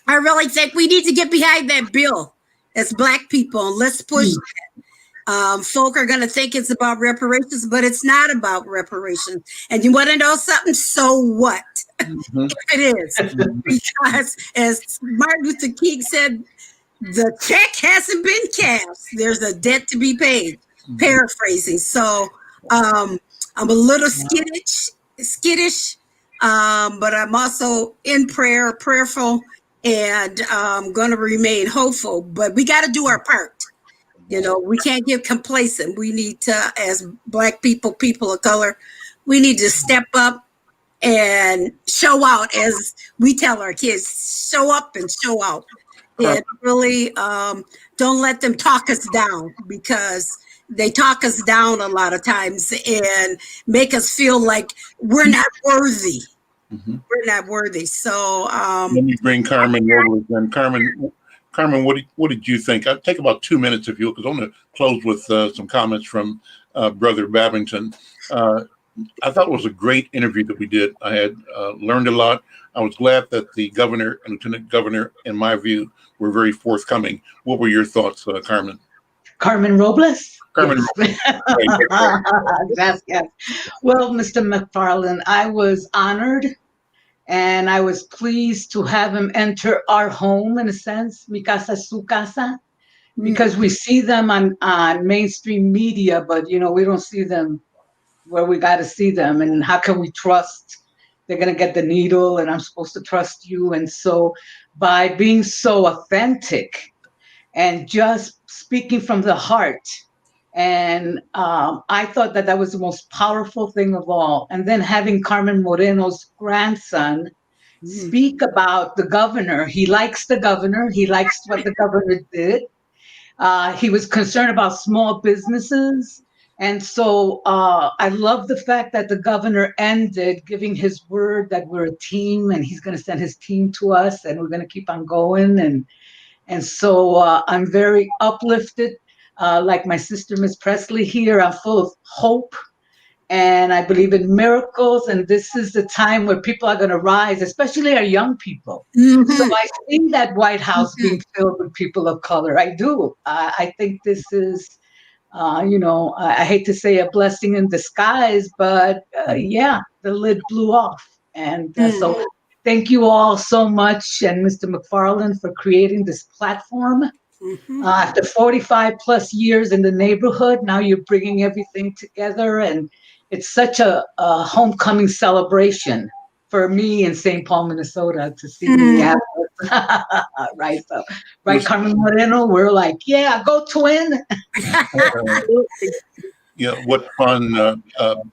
I really think we need to get behind that bill as Black people, and let's push that. Folk are going to think it's about reparations, but it's not about reparations. And you want to know something? So what? If it is, because as Martin Luther King said, the check hasn't been cashed. There's a debt to be paid. Paraphrasing. So I'm a little skittish, but I'm also in prayerful, and I'm going to remain hopeful. But we got to do our part. We can't get complacent. We need to, as Black people, people of color, we need to step up and show out, as we tell our kids, show up and show out. And really don't let them talk us down, because they talk us down a lot of times and make us feel like we're not worthy. We're not worthy. So let me bring Carmen over then. Carmen, what did you think? I'll take about 2 minutes if you will, because I'm going to close with some comments from Brother Babington. I thought it was a great interview that we did. I had learned a lot. I was glad that the governor and lieutenant governor, in my view, were very forthcoming. What were your thoughts, Carmen? Carmen Robles? Carmen Yes. Yes, yes. Well, Mr. McFarlane, I was honored and I was pleased to have him enter our home, in a sense, mi casa, su casa, because we see them on mainstream media, but, you know, we don't see them where we got to see them. And how can we trust they're going to get the needle and I'm supposed to trust you? And so by being so authentic and just speaking from the heart, and I thought that was the most powerful thing of all. And then having Carmen Moreno's grandson speak about the governor. He likes the governor. He likes what the governor did. He was concerned about small businesses. And so I love the fact that the governor ended giving his word that we're a team and he's going to send his team to us and we're going to keep on going. And so I'm very uplifted. Like my sister, Miss Presley here, I'm full of hope and I believe in miracles. And this is the time where people are going to rise, especially our young people. So I see that White House being filled with people of color. I do. I think this is, you know, I hate to say a blessing in disguise, but yeah, the lid blew off. And so thank you all so much. And Mr. McFarlane for creating this platform. After 45 plus years in the neighborhood, now you're bringing everything together. And it's such a homecoming celebration for me in St. Paul, Minnesota to see Minneapolis. Right. So, right, Carmen Moreno, we're like, yeah, go Twin. Yeah, what fun,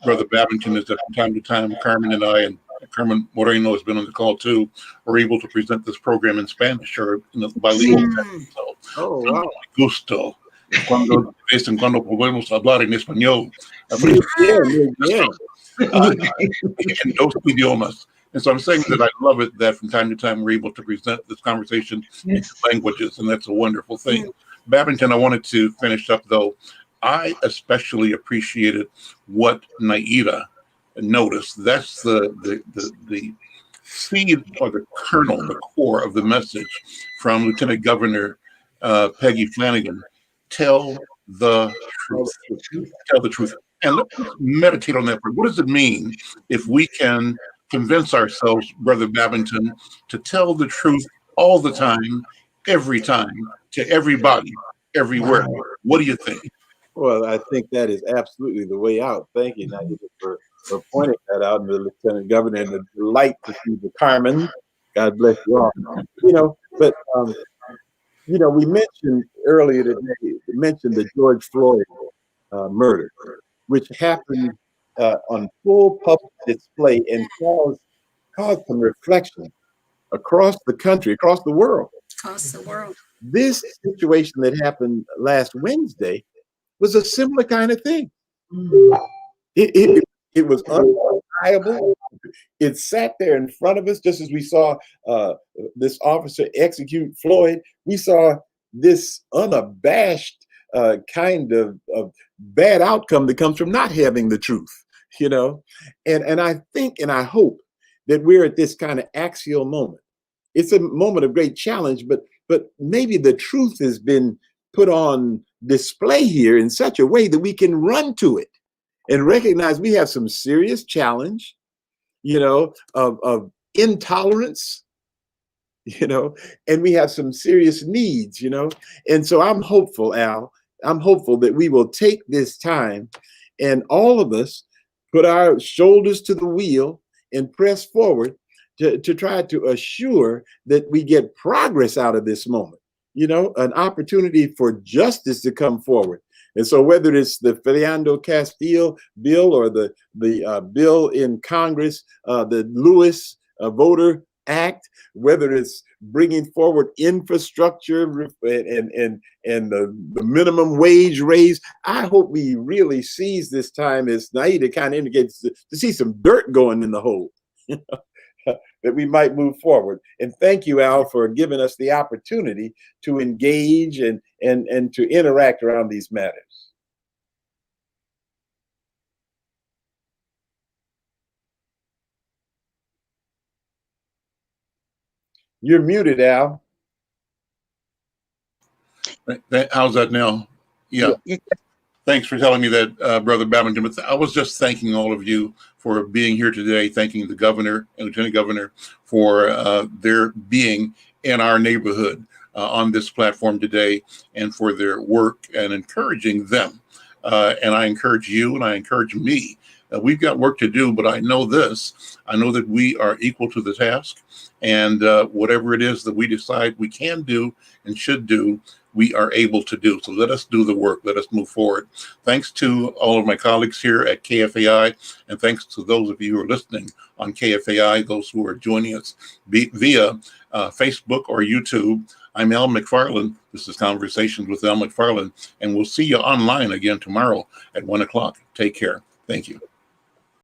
Brother Babington, is that from time to time, Carmen and I, and Carmen Moreno has been on the call too, are able to present this program in Spanish or in the bilingual. So, Oh, wow. gusto. Cuando podemos hablar en español. In those idiomas. And so I'm saying that I love it that from time to time we're able to present this conversation in languages, and that's a wonderful thing. Babington, I wanted to finish up though. I especially appreciated what Naida noticed. That's the seed or the kernel, the core of the message from Lieutenant Governor Peggy Flanagan. Tell the truth. Tell the truth. And let's meditate on that. What does it mean if we can convince ourselves, Brother Babington, to tell the truth all the time, every time, to everybody, everywhere? What do you think? Well, I think that is absolutely the way out. Thank you, Nadia, for pointing that out, and the Lieutenant Governor, and the delight to see the Carmen. God bless you all. You know, but you know, we mentioned earlier today, the George Floyd murder, which happened on full public display and caused some reflection across the country, across the world. Across the world. This situation that happened last Wednesday was a similar kind of thing. It was undeniable. It sat there in front of us, just as we saw this officer execute Floyd. We saw this unabashed kind of bad outcome that comes from not having the truth, you know. And I think and I hope that we're at this kind of axial moment. It's a moment of great challenge, but maybe the truth has been put on display here in such a way that we can run to it and recognize we have some serious challenge, you know, of intolerance, you know, and we have some serious needs, you know. And so I'm hopeful, Al, I'm hopeful that we will take this time and all of us put our shoulders to the wheel and press forward to try to assure that we get progress out of this moment, you know, an opportunity for justice to come forward. And so whether it's the Fernando Castillo bill or the bill in Congress, the Lewis Voter Act, whether it's bringing forward infrastructure and the minimum wage raise. I hope we really seize this time, as Naida kind of indicates, to see some dirt going in the hole. That we might move forward. And thank you, Al, for giving us the opportunity to engage and to interact around these matters. You're muted, Al. How's that now? Yeah. Thanks for telling me that, Brother Babington. But I was just thanking all of you for being here today, thanking the governor and lieutenant governor for their being in our neighborhood on this platform today, and for their work and encouraging them. And I encourage you, and I encourage me. We've got work to do, but I know this. I know that we are equal to the task, and whatever it is that we decide we can do and should do, we are able to do. So let us do the work. Let us move forward. Thanks to all of my colleagues here at KFAI, and thanks to those of you who are listening on KFAI, those who are joining us via Facebook or YouTube. I'm Al McFarlane. This is Conversations with Al McFarlane, and we'll see you online again tomorrow at 1 o'clock. Take care. Thank you.